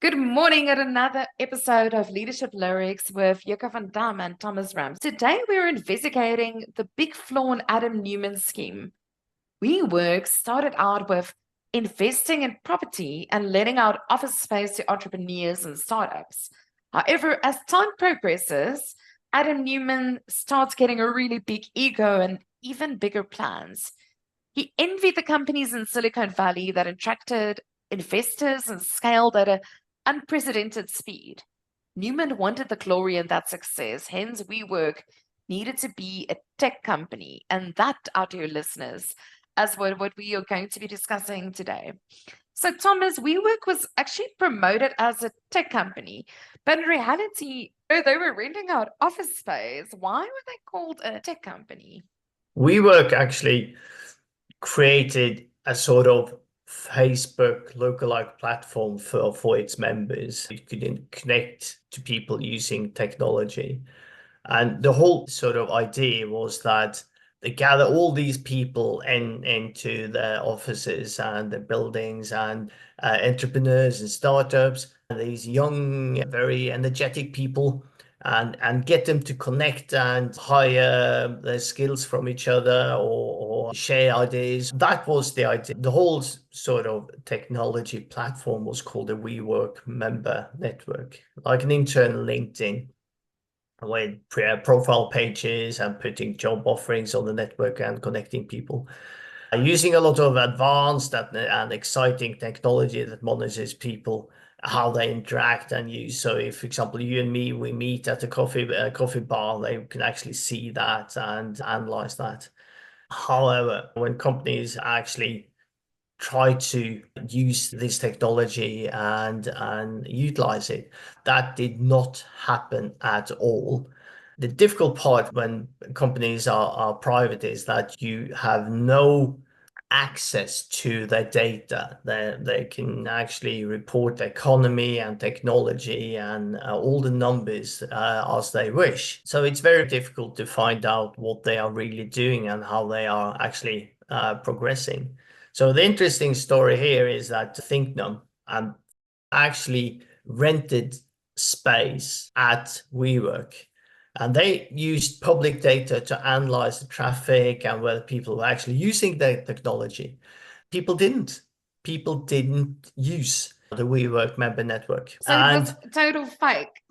Good morning at another episode of Leadership Lyrics with Yoke and Thomas Ramstad. Today we're investigating the big flaw in Adam Neumann's scheme. WeWork's started out with investing in property and letting out office space to entrepreneurs and startups. However, as time progresses, Adam Neumann starts getting a really big ego and even bigger plans. He envied the companies in Silicon Valley that attracted investors and scaled at an unprecedented speed. Neumann wanted the glory in that success, hence WeWork needed to be a tech company. And that, our dear listeners, as what we are going to be discussing today. So, Thomas, WeWork was actually promoted as a tech company, but in reality, they were renting out office space. Why were they called a tech company? WeWork actually created a sort of Facebook lookalike platform for its members. You could connect to people using technology. And the whole sort of idea was that they gather all these people into their offices and the buildings and entrepreneurs and startups, and these young, very energetic people, and get them to connect and hire their skills from each other or share ideas. That was the idea. The whole sort of technology platform was called a WeWork member network, like an internal LinkedIn with profile pages and putting job offerings on the network and connecting people. Using a lot of advanced and exciting technology that monitors people, how they interact and use. So if, for example, you and me, we meet at a coffee bar, they can actually see that and analyze that. However, when companies actually try to use this technology and utilize it, that did not happen at all. The difficult part when companies are private is that you have no access to their data. They can actually report the economy and technology and all the numbers as they wish. So it's very difficult to find out what they are really doing and how they are actually progressing. So the interesting story here is that Thinknum actually rented space at WeWork, and they used public data to analyze the traffic and whether people were actually using the technology. People didn't. People didn't use the WeWork member network. So it was And total fake.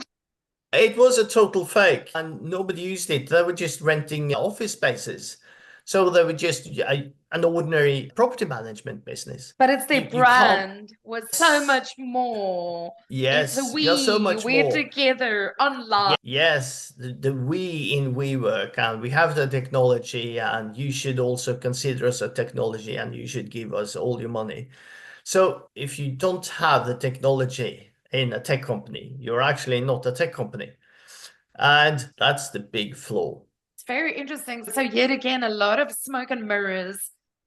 it was a total fake and nobody used it. They were just renting office spaces. So they were just an ordinary property management business. But it's their You can't. brand was so much more. It's a Yes, you're so we. much We're more. together online. Yes, the we in WeWork, and we have the technology, and you should also consider us a technology, and you should give us all your money. So if you don't have the technology in a tech company, you're actually not a tech company. And that's the big flaw. It's very interesting. So yet again, a lot of smoke and mirrors,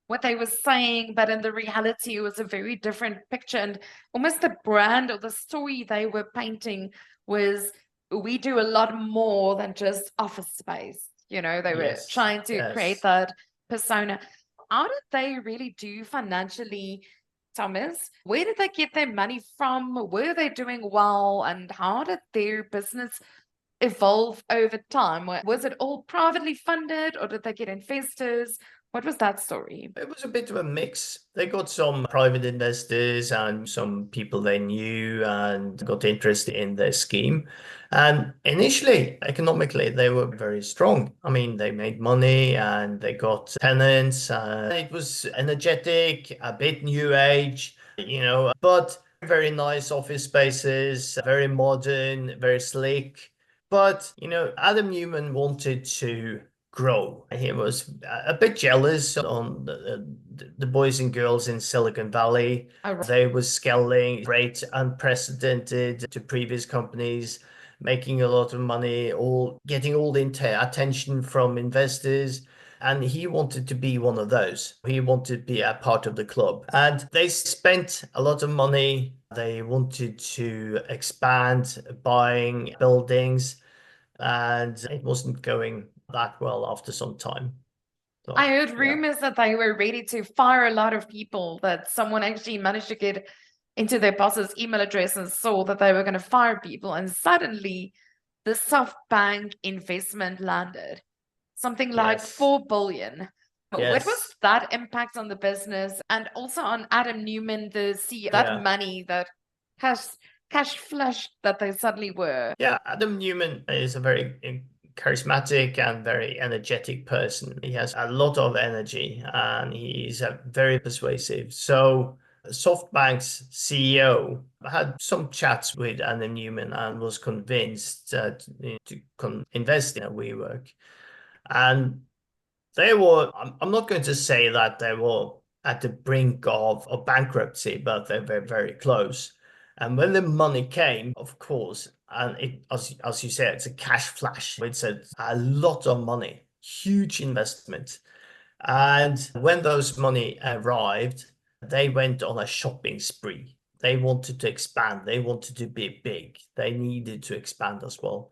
what they were saying, but in the reality, it was a very different picture. And almost the brand or the story they were painting was we do a lot more than just office space. They were Yes, trying to create yes. that persona. How did they really do financially, Thomas? Where did they get their money from? Were they doing well? And how did their business evolve over time? Was it all privately funded or did they get investors? What was that story? It was a bit of a mix. They got some private investors and some people they knew and got interested in their scheme. And initially, economically, they were very strong. I mean, they made money and they got tenants. It was energetic, a bit new age, but very nice office spaces, very modern, very slick. But, Adam Neumann wanted to grow. He was a bit jealous on the boys and girls in Silicon Valley. They were scaling great, unprecedented to previous companies, making a lot of money, all getting all the attention from investors. And he wanted to be one of those. He wanted to be a part of the club. And they spent a lot of money. They wanted to expand, buying buildings, and it wasn't going that well after some time. I So heard yeah. rumors that they were ready to fire a lot of people, that someone actually managed to get into their boss's email address and saw that they were going to fire people, and suddenly the SoftBank investment landed, something like Yes. 4 billion. What was Yes. that impact on the business and also on Adam Neumann, the CEO, that money, that cash flush that they suddenly were? Yeah, Adam Neumann is a very charismatic and very energetic person. He has a lot of energy and he's very persuasive. So SoftBank's CEO had some chats with Adam Neumann and was convinced to invest in a WeWork. And they were, I'm not going to say that they were at the brink of bankruptcy, but they were very close. And when the money came, of course, and it, as you said, it's a cash flash. It's a lot of money, huge investment. And when those money arrived, they went on a shopping spree. They wanted to expand. They wanted to be big. They needed to expand as well.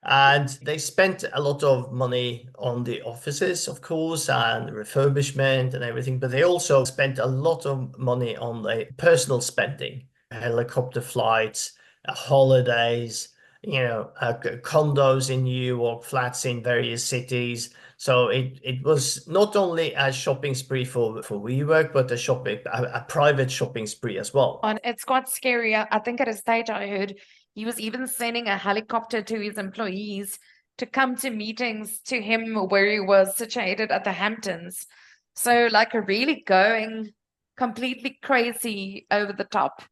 And they spent a lot of money on the offices, of course, and refurbishment and everything, but they also spent a lot of money on the personal spending, helicopter flights, holidays, condos in New York, flats in various cities. So it was not only a shopping spree for WeWork, but a private shopping spree as well. And it's quite scary. I think at a stage I heard he was even sending a helicopter to his employees to come to meetings to him where he was situated at the Hamptons. So like really going completely crazy over the top.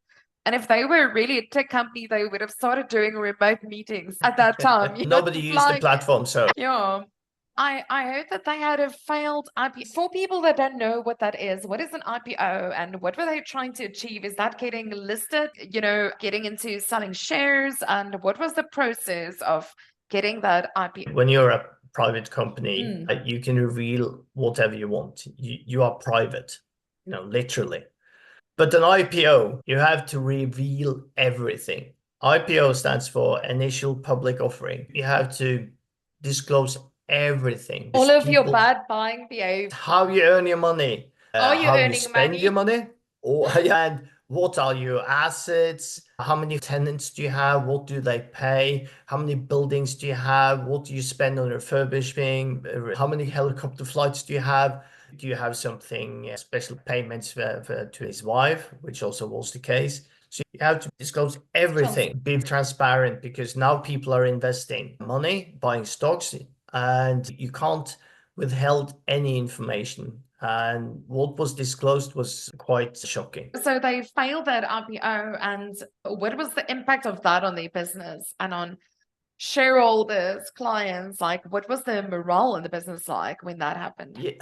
And if they were really a tech company, they would have started doing remote meetings at that time. Nobody used the platform, so yeah. I heard that they had a failed IPO. For people that don't know what that is, what is an IPO and what were they trying to achieve? Is that getting listed, getting into selling shares? And what was the process of getting that IPO? When you're a private company, you can reveal whatever you want. You are private, literally. But an IPO, you have to reveal everything. IPO stands for initial public offering. You have to disclose everything. All of your bad buying behavior. How you earn your money. Are you how earning you spend money? your money. And what are your assets? How many tenants do you have? What do they pay? How many buildings do you have? What do you spend on refurbishing? How many helicopter flights do you have? Do you have something special payments to his wife, which also was the case? So you have to disclose everything, be transparent, because now people are investing money, buying stocks, and you can't withheld any information. And what was disclosed was quite shocking. So they failed that IPO, and what was the impact of that on their business and on shareholders, clients? Like, what was the morale in the business like when that happened?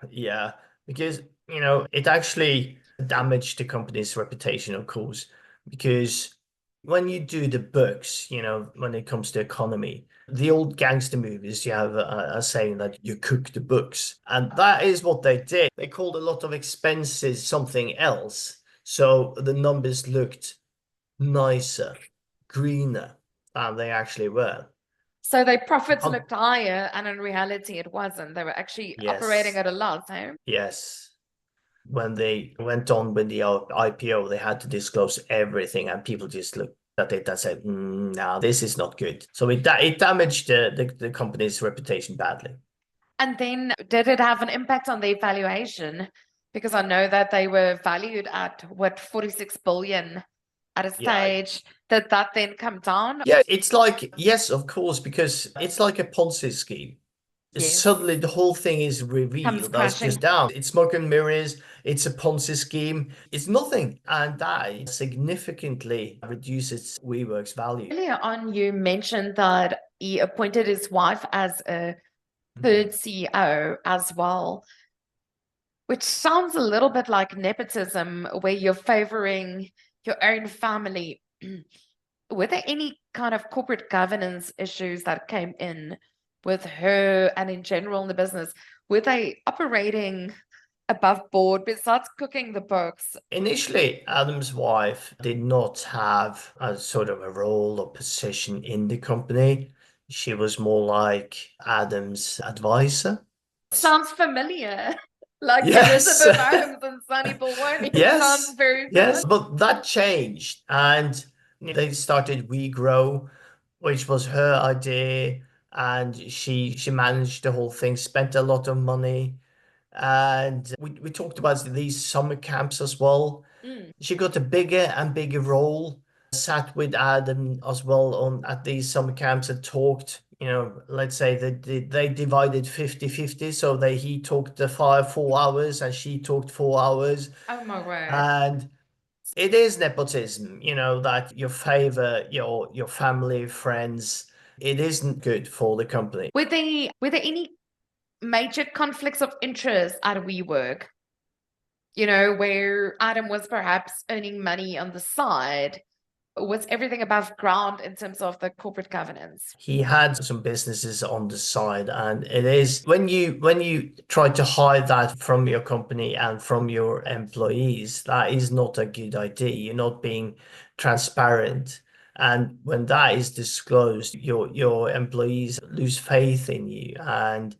Yeah, because, it actually damaged the company's reputation, of course, because when you do the books, when it comes to economy, the old gangster movies, you have a saying that you cook the books. And that is what they did. They called a lot of expenses something else. So the numbers looked nicer, greener than they actually were. So their profits looked higher, and in reality it wasn't. They were actually operating at a loss, eh? Yes. When they went on with the IPO, they had to disclose everything, and people just looked at it and said, no, this is not good. So it damaged the company's reputation badly. And then did it have an impact on their valuation? Because I know that they were valued at, 46 billion at a stage. Did that then come down? Yeah, it's like, yes, of course, because it's like a Ponzi scheme. Yes. Suddenly the whole thing is revealed. That's just down. It's smoke and mirrors. It's a Ponzi scheme. It's nothing. And that significantly reduces WeWork's value. Earlier on, you mentioned that he appointed his wife as a third CEO as well, which sounds a little bit like nepotism, where you're favoring your own family. Were there any kind of corporate governance issues that came in with her and in general in the business? Were they operating above board besides cooking the books? Initially, Adam's wife did not have a sort of a role or position in the company. She was more like Adam's advisor. Sounds familiar. Like Yes. Elizabeth Holmes and Sonny Baloney. Sounds Yes. very Yes. fun. But that changed. And they started WeGrow, which was her idea. And she managed the whole thing, spent a lot of money. And we talked about these summer camps as well. Mm. She got a bigger and bigger role, sat with Adam as well on at these summer camps and talked, let's say that they divided 50-50. So he talked the 4 hours and she talked 4 hours. Oh my word. And it is nepotism, that you favor your family, friends. It isn't good for the company. Were there any major conflicts of interest at WeWork? You know, where Adam was perhaps earning money on the side? Was everything above ground in terms of the corporate governance? He had some businesses on the side, and it is when you try to hide that from your company and from your employees, that is not a good idea. You're not being transparent. And when that is disclosed, your employees lose faith in you, and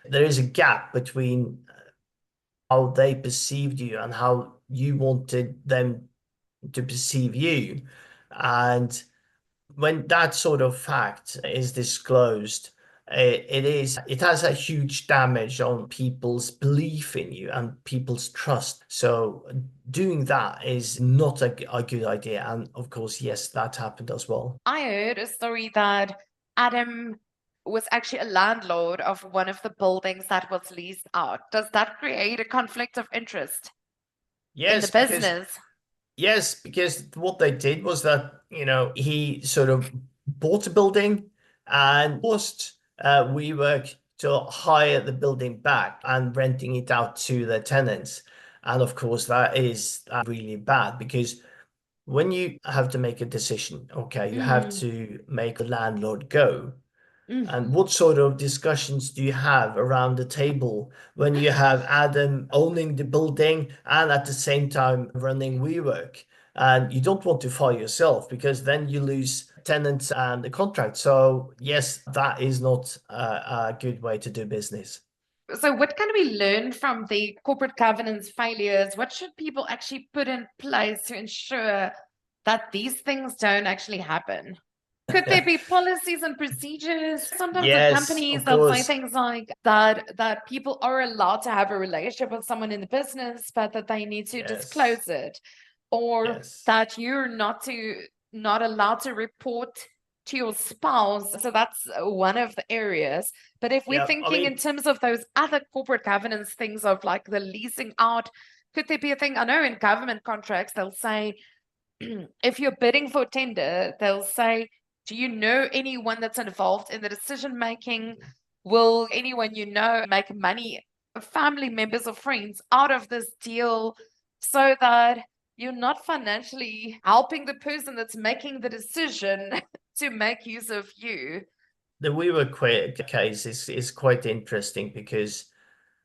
there is a gap between how they perceived you and how you wanted them to perceive you. And when that sort of fact is disclosed, it has a huge damage on people's belief in you and people's trust. So doing that is not a good idea. And of course, yes, that happened as well. I heard a story that Adam was actually a landlord of one of the buildings that was leased out. Does that create a conflict of interest in the Yes, because business? Yes, because what they did was that, he sort of bought a building and forced WeWork to hire the building back and renting it out to their tenants. And of course, that is really bad because when you have to make a decision, okay, you have Mm, to make the landlord go. mm. And what sort of discussions do you have around the table when you have Adam owning the building and at the same time running WeWork? And you don't want to fire yourself because then you lose tenants and the contract. So yes, that is not a good way to do business. So, what can we learn from the corporate governance failures? What should people actually put in place to ensure that these things don't actually happen? Could there be policies and procedures? Sometimes in Yes, companies of they'll say course. things like that people are allowed to have a relationship with someone in the business, but that they need to Yes, disclose it, or yes. that you're not allowed to report to your spouse. So that's one of the areas. But if we're Yeah, I thinking in mean, terms of those other corporate governance things of like the leasing out, could there be a thing? I know in government contracts they'll say if you're bidding for tender, they'll say, do you know anyone that's involved in the decision making? Will anyone you know make money, family members or friends, out of this deal so that you're not financially helping the person that's making the decision to make use of you? the WeWork case is quite interesting because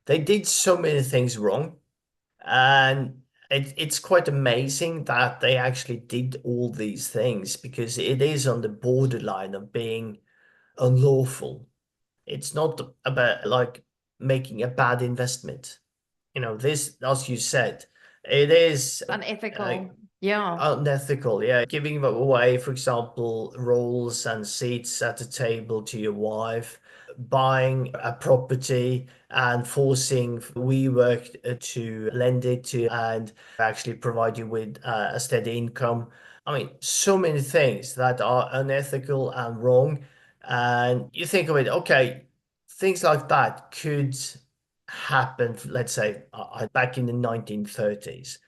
they did so many things wrong. And it's quite amazing that they actually did all these things because it is on the borderline of being unlawful. It's not about like making a bad investment. This, as you said, it is Unethical. Yeah. unethical. Yeah, giving away, for example, rolls and seats at the table to your wife, buying a property and forcing WeWork to lend it to and actually provide you with a steady income. I mean, so many things that are unethical and wrong. And you think of it, okay, things like that could happen, let's say, back in the 1930s.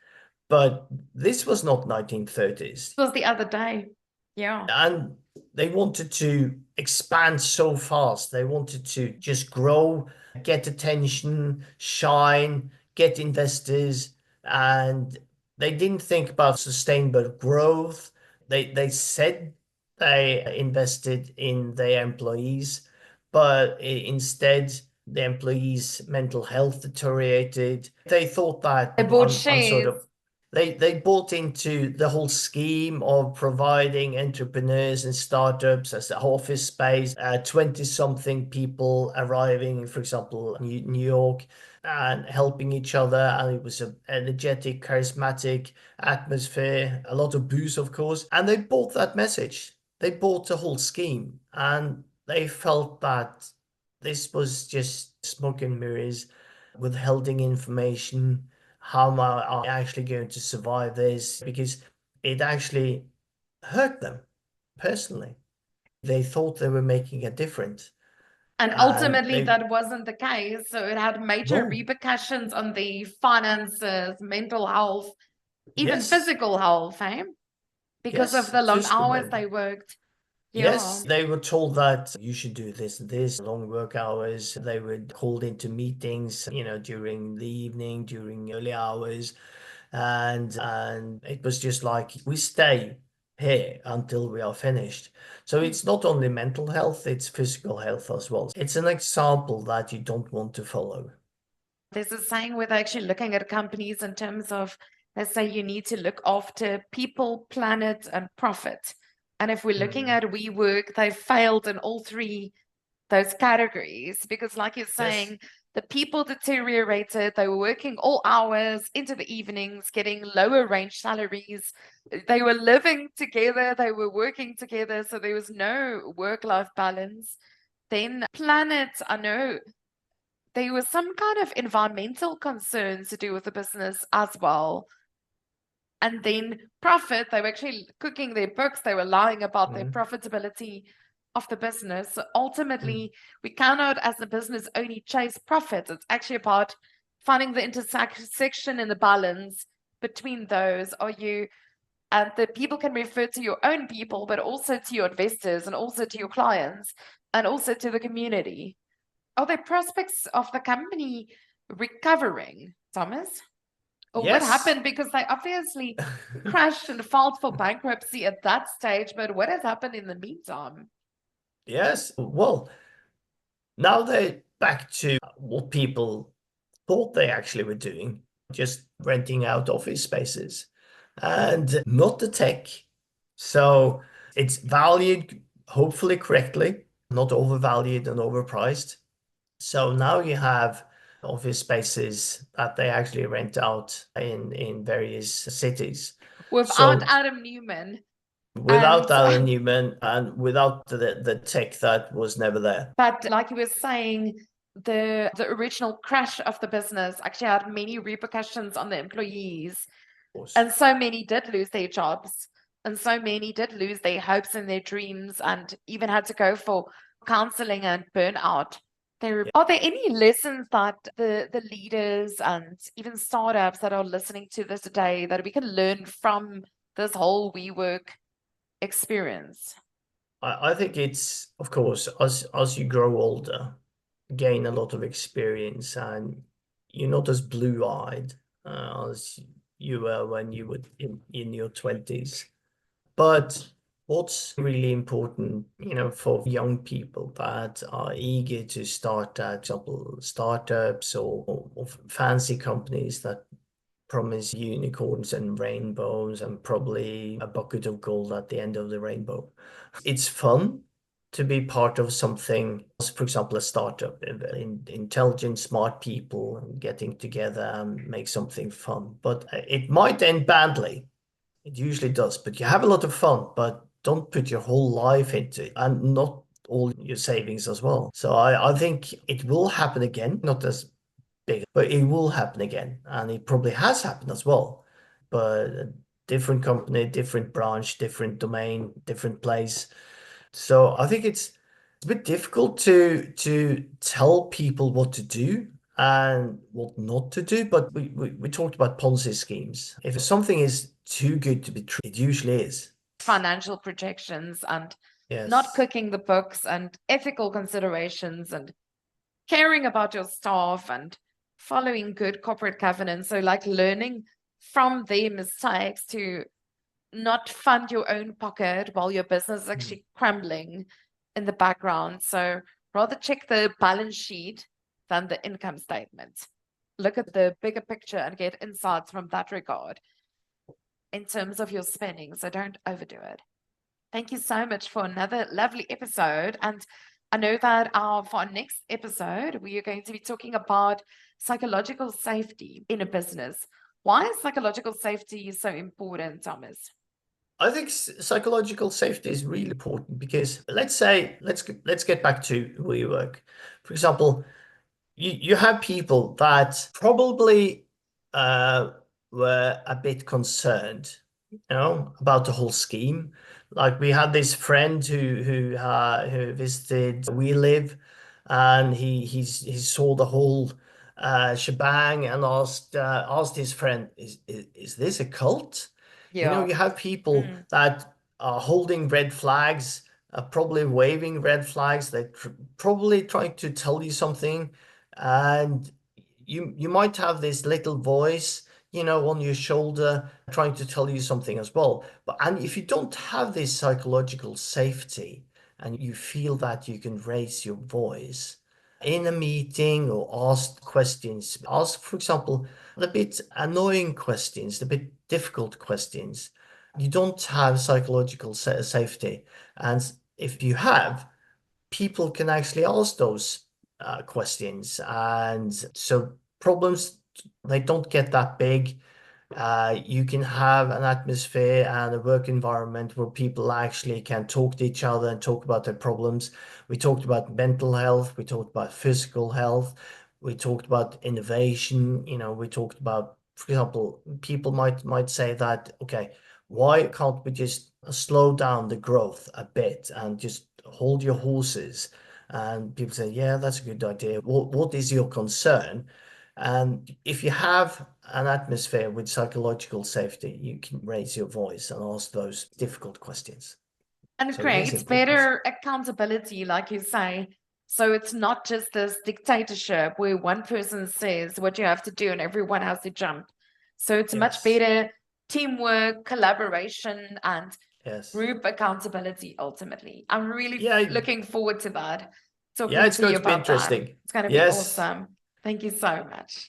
But this was not 1930s. This was the other day. Yeah. And they wanted to expand so fast. They wanted to just grow, get attention, shine, get investors, and they didn't think about sustainable growth. They said they invested in their employees, but instead the employees' mental health deteriorated. They thought that They bought I'm sort of shares. They bought into the whole scheme of providing entrepreneurs and startups as an office space, 20-something people arriving, for example, New York, and helping each other. And it was an energetic, charismatic atmosphere, a lot of booze, of course. And they bought that message. They bought the whole scheme. And they felt that this was just smoke and mirrors, withholding information. How am I actually going to survive this? Because it actually hurt them personally. They thought they were making a difference. And And ultimately, they, that wasn't the case. So it had major no, repercussions on the finances, mental health, even yes, physical health, eh? Because of yes, the long physical hours mental. they worked. Yeah. Yes, they were told that you should do this and this, long work hours. They were called into meetings, during the evening, during early hours. And it was just like, we stay here until we are finished. So it's not only mental health, it's physical health as well. It's an example that you don't want to follow. There's a saying where they're actually looking at companies in terms of, they say you need to look after people, planet, and profit. And if we're looking Mm. at WeWork, they've failed in all three those categories because, like you're Yes. saying, the people deteriorated. They were working all hours into the evenings, getting lower range salaries. They were living together, they were working together, so there was no work-life balance. Then planet, I know there was some kind of environmental concerns to do with the business as well. And then profit, they were actually cooking their books, they were lying about their Mm. profitability of the business. So Mm. ultimately, we cannot, as a business, only chase profits. It's actually about finding the intersection in the balance between those. Are you, and the people can refer to your own people, but also to your investors and also to your clients and also to the community. Are there prospects of the company recovering, Thomas? Or what Yes. happened? Because they obviously crashed and filed for bankruptcy at that stage, but what has happened in the meantime? Yes. Well, now they're back to what people thought they actually were doing, just renting out office spaces and not the tech. So it's valued, hopefully correctly, not overvalued and overpriced. So now you have office spaces that they actually rent out in various cities. Without So Adam Neumann. without And Alan Newman and without the tech that was never there. but like you were saying, the original crash of the business actually had many repercussions on the employees. Of course. And so many did lose their jobs. And so many did lose their hopes and their dreams and even had to go for counseling and burnout. Are there any lessons that the leaders and even startups that are listening to this today that we can learn from this whole WeWork experience? I think it's, of course, as you grow older, gain a lot of experience, and you're not as blue-eyed as you were when you were in your 20s. But what's really important, for young people that are eager to start, for example, startups or fancy companies that promise unicorns and rainbows and probably a bucket of gold at the end of the rainbow. It's fun to be part of something, for example, a startup, intelligent, smart people getting together and make something fun. But it might end badly. It usually does, but you have a lot of fun, but don't put your whole life into it and not all your savings as well. So I think it will happen again, not as big, but it will happen again. And it probably has happened as well. But a different company, different branch, different domain, different place. So I think it's a bit difficult to tell people what to do and what not to do. But we talked about Ponzi schemes. If something is too good to be true, it usually is. Financial projections and not Yes. cooking the books and ethical considerations and caring about your staff and following good corporate governance. So, like learning from their mistakes to not fund your own pocket while your business is actually crumbling in the background. So, rather check the balance sheet than the income statement. Look at the bigger picture and get insights from that regard. in terms of your spending. So don't overdo it. Thank you so much for another lovely episode. And I know that for our next episode, we are going to be talking about psychological safety in a business. Why is psychological safety so important, Thomas? I think psychological safety is really important because let's get back to WeWork. For example, you have people that probably uh, were a bit concerned, about the whole scheme. Like we had this friend who visited We Live, and he saw the whole shebang and asked his friend, is this a cult? Yeah. You have people Mm. that are holding red flags, probably waving red flags. They're probably trying to tell you something, and you might have this little voice, on your shoulder trying to tell you something as well. And if you don't have this psychological safety and you feel that you can raise your voice in a meeting or ask questions, ask, for example, the bit annoying questions, the bit difficult questions, you don't have psychological safety. And if you have, people can actually ask those questions. And so problems, they don't get that big. You can have an atmosphere and a work environment where people actually can talk to each other and talk about their problems. We talked about mental health, we talked about physical health, we talked about innovation, we talked about, for example, people might say that, okay, why can't we just slow down the growth a bit and just hold your horses? And people say, yeah, that's a good idea. What is your concern? And if you have an atmosphere with psychological safety, you can raise your voice and ask those difficult questions. And it So it is creates important. better accountability, like you say. So it's not just this dictatorship where one person says what you have to do and everyone has to jump. So it's much Yes. better teamwork, collaboration, and Yes. group accountability ultimately. I'm really Yeah. looking forward to that, Yeah, talking it's to going you to be about that. interesting. It's going to be Yes. awesome. Thank you so much.